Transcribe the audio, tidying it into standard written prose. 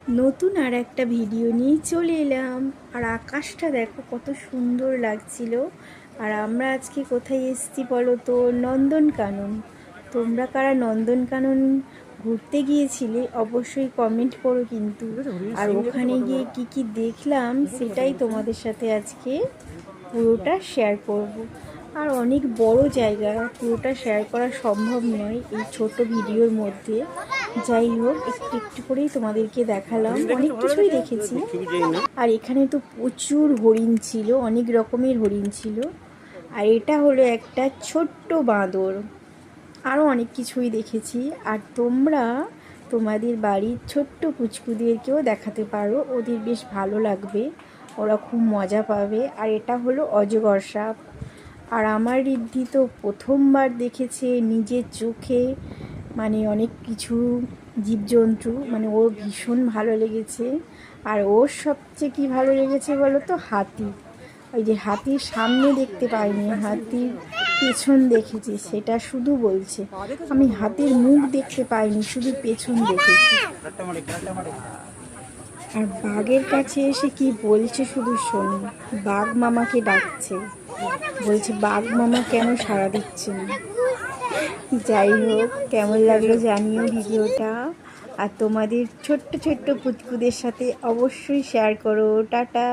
নতুন আর একটা ভিডিও নিয়ে চলে এলাম। আর আকাশটা দেখো কত সুন্দর লাগছিল। আর আমরা আজকে কোথায় এসেছি বলো তো? নন্দনকানন। তোমরা কারা নন্দনকানন ঘুরতে গিয়েছিলে অবশ্যই কমেন্ট করো কিন্তু। আর ওখানে গিয়ে কি কি দেখলাম সেটাই তোমাদের সাথে আজকে পুরোটা শেয়ার করব। আর অনেক বড় জায়গা, পুরোটা শেয়ার করা সম্ভব নয় এই ছোট ভিডিওর মধ্যে। যাই হোক, একটু একটু করেই তোমাদেরকে দেখালাম, অনেক কিছুই দেখেছি। আর এখানে তো প্রচুর হরিণ ছিল, অনেক রকমের হরিণ ছিল। আর এটা হলো একটা ছোট্ট বাঁদর। আরও অনেক কিছুই দেখেছি। আর তোমরা তোমাদের বাড়ির ছোট্ট পুচকুদেরকেও দেখাতে পারো, ওদের বেশ ভালো লাগবে, ওরা খুব মজা পাবে। আর এটা হলো অজগর সাপ। আর আমার ঋদ্ধি তো প্রথমবার দেখেছে নিজের চোখে, মানে অনেক কিছু জীবজন্তু, মানে ওর ভীষণ ভালো লেগেছে। আর ওর সবচেয়ে কী ভালো লেগেছে বলো তো? হাতি। ওই যে হাতির সামনে দেখতে পাইনি, হাতির পেছন দেখেছি, সেটা শুধু বলছে। আমি হাতির মুখ দেখতে পাইনি, শুধু পেছন দেখেছি। আর বাঘের কাছে এসে কি বলছে শুধু শোনো। বাঘ মামাকে ডাকছে, বলছে বাঘ মামা কেন সাড়া দিচ্ছে না। যাই হোক, কেমন লাগলো জানিও ভিডিওটা। আর তোমাদের ছোট্ট ছোট্ট পুচকুদের সাথে অবশ্যই শেয়ার করো। টাটা।